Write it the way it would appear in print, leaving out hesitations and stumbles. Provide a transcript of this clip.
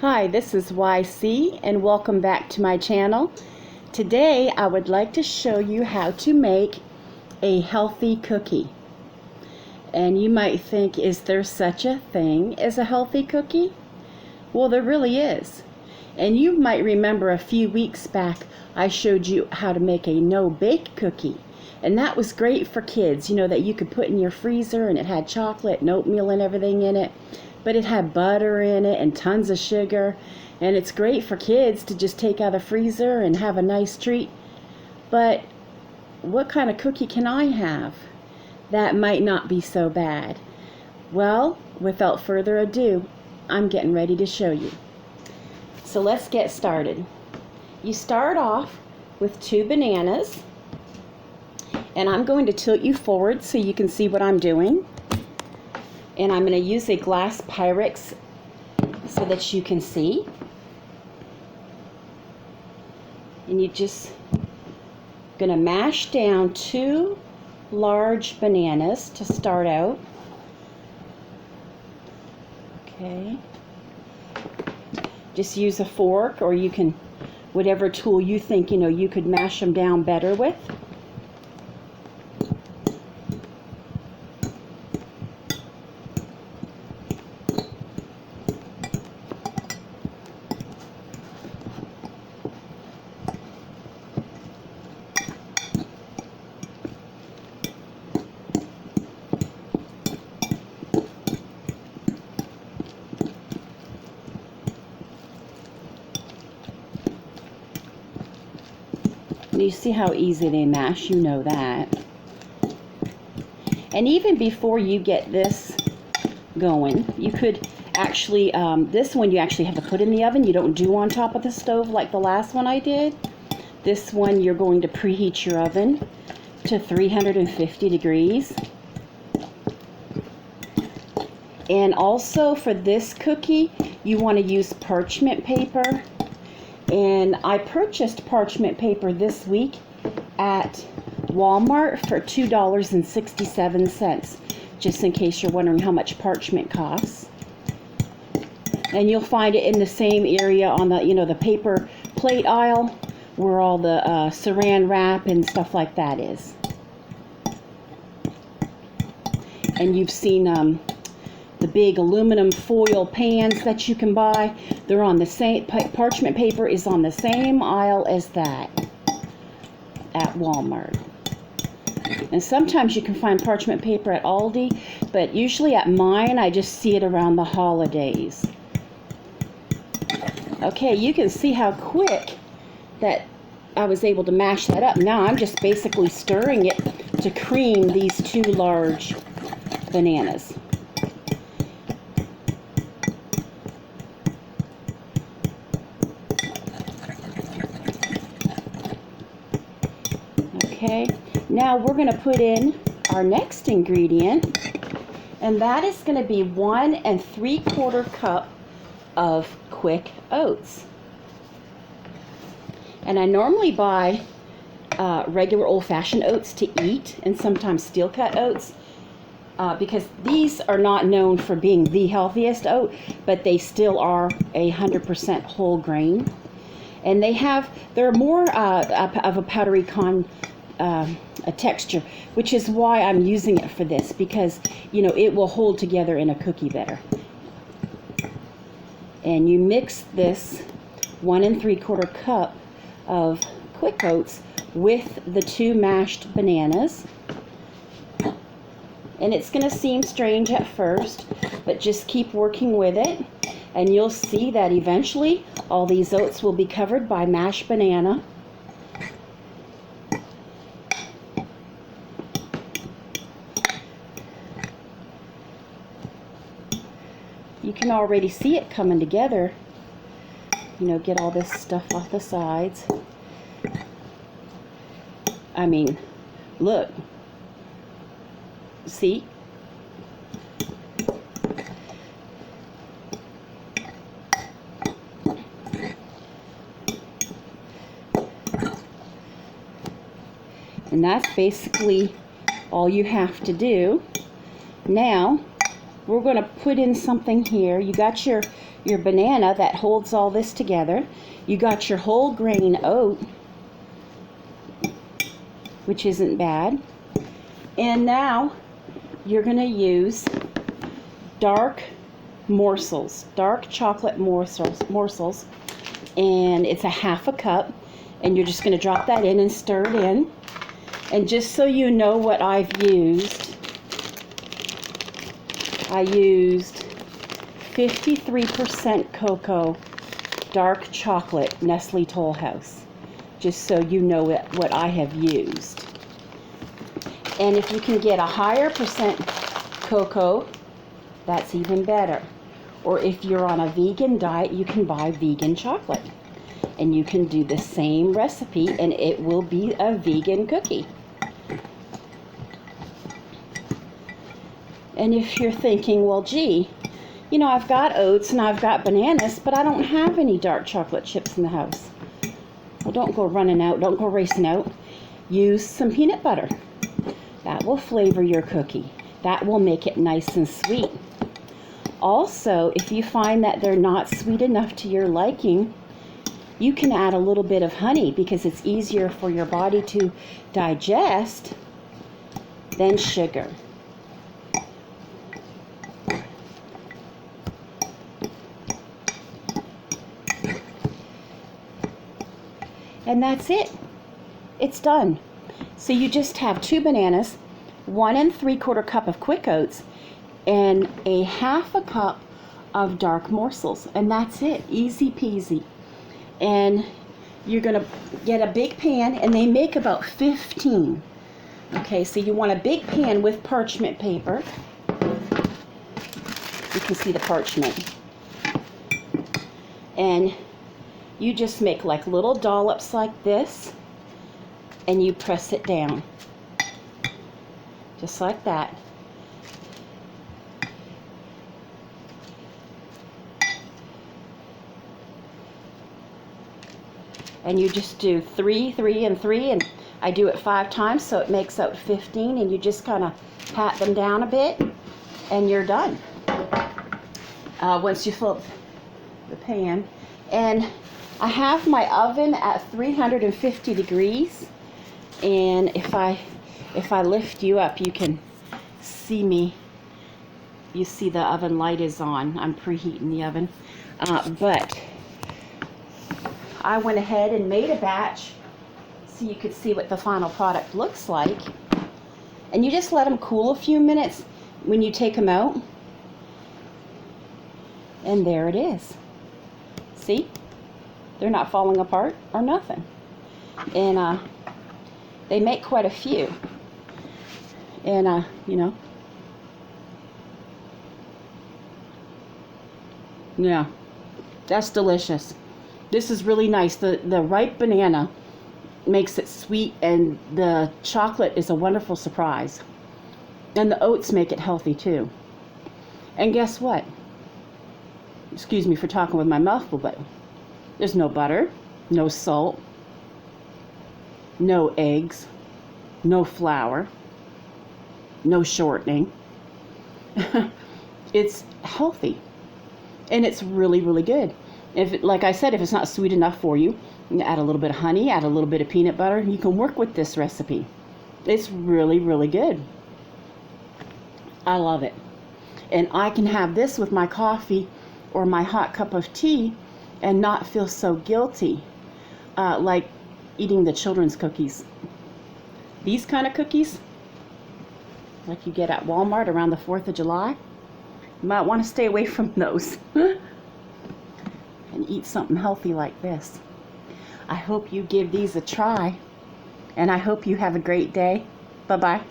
Hi, this is YC and welcome back to my channel. Today I would like to show you how to make a healthy cookie. And you might think, is there such a thing as a healthy cookie? Well, there really is. And you might remember a few weeks back I showed you how to make a no-bake cookie. And that was great for kids, you know, that you could put in your freezer, and it had chocolate and oatmeal and everything in it. But it had butter in it and tons of sugar. And it's great for kids to just take out of the freezer and have a nice treat. But what kind of cookie can I have that might not be so bad? Well, without further ado, I'm getting ready to show you. So let's get started. You start off with 2 bananas. And I'm going to tilt you forward so you can see what I'm doing. And I'm going to use a glass Pyrex so that you can see. And you're just going to mash down 2 large bananas to start out. Okay. Just use a fork, or you can, whatever tool you think, you could mash them down better with. You see how easy they mash, you know that. And even before you get this going, you could actually, this one you actually have to put in the oven. You don't do on top of the stove like the last one I did. This one you're going to preheat your oven to 350 degrees. And also for this cookie, you want to use parchment paper. And I purchased parchment paper this week at Walmart for $2.67, just in case you're wondering how much parchment costs. And you'll find it in the same area on the, the paper plate aisle where all the saran wrap and stuff like that is. And you've seen the big aluminum foil pans that you can buy. They're on the same, parchment paper is on the same aisle as that at Walmart. And sometimes you can find parchment paper at Aldi, but usually at mine I just see it around the holidays. Okay, you can see how quick that I was able to mash that up. Now I'm just basically stirring it to cream these 2 large bananas. Okay, now we're going to put in our next ingredient, and that is going to be 1 3/4 cup of quick oats. And I normally buy regular old-fashioned oats to eat, and sometimes steel cut oats, because these are not known for being the healthiest oat, but they still are 100% whole grain. And they're more of a powdery a texture, which is why I'm using it for this, because it will hold together in a cookie better. And you mix this 1 3/4 cup of quick oats with the 2 mashed bananas. And it's going to seem strange at first, but just keep working with it, and you'll see that eventually all these oats will be covered by mashed banana. You can already see it coming together. Get all this stuff off the sides. I mean, look. See? And that's basically all you have to do. Now, we're going to put in something here. You got your banana that holds all this together. You got your whole grain oat, which isn't bad. And now you're going to use dark morsels, dark chocolate morsels, and it's a half a cup, and you're just going to drop that in and stir it in. And just so you know what I've used, I used 53% cocoa dark chocolate Nestle Toll House, just so you know what I have used. And if you can get a higher percent cocoa, that's even better. Or if you're on a vegan diet, you can buy vegan chocolate. And you can do the same recipe and it will be a vegan cookie. And if you're thinking, well, gee, you know, I've got oats and I've got bananas, but I don't have any dark chocolate chips in the house. Well, don't go running out, don't go racing out. Use some peanut butter. That will flavor your cookie. That will make it nice and sweet. Also, if you find that they're not sweet enough to your liking, you can add a little bit of honey because it's easier for your body to digest than sugar. And that's it. It's done. So you just have 2 bananas, 1 3/4 cup of quick oats, and a half a cup of dark morsels. And that's it. Easy peasy. And you're going to get a big pan, and they make about 15. Okay, so you want a big pan with parchment paper. You can see the parchment. And you just make like little dollops like this, and you press it down. Just like that. And you just do 3, 3, and 3, and I do it 5 times, so it makes out 15, and you just kind of pat them down a bit, and you're done. Once you fill up the pan. And I have my oven at 350 degrees, and if I lift you up, you can see me. You see the oven light is on. I'm preheating the oven. But I went ahead and made a batch so you could see what the final product looks like. And you just let them cool a few minutes when you take them out. And there it is. See? They're not falling apart or nothing. And they make quite a few. And, you know. Yeah, that's delicious. This is really nice. The ripe banana makes it sweet, and the chocolate is a wonderful surprise. And the oats make it healthy too. And guess what? Excuse me for talking with my mouth full, but there's no butter, no salt, no eggs, no flour, no shortening. It's healthy, and it's really, really good. Like I said, if it's not sweet enough for you, you can add a little bit of honey, add a little bit of peanut butter. You can work with this recipe. It's really, really good. I love it. And I can have this with my coffee or my hot cup of tea and not feel so guilty, like eating the children's cookies. These kind of cookies, like you get at Walmart around the 4th of July, you might want to stay away from those and eat something healthy like this. I hope you give these a try, and I hope you have a great day. Bye-bye.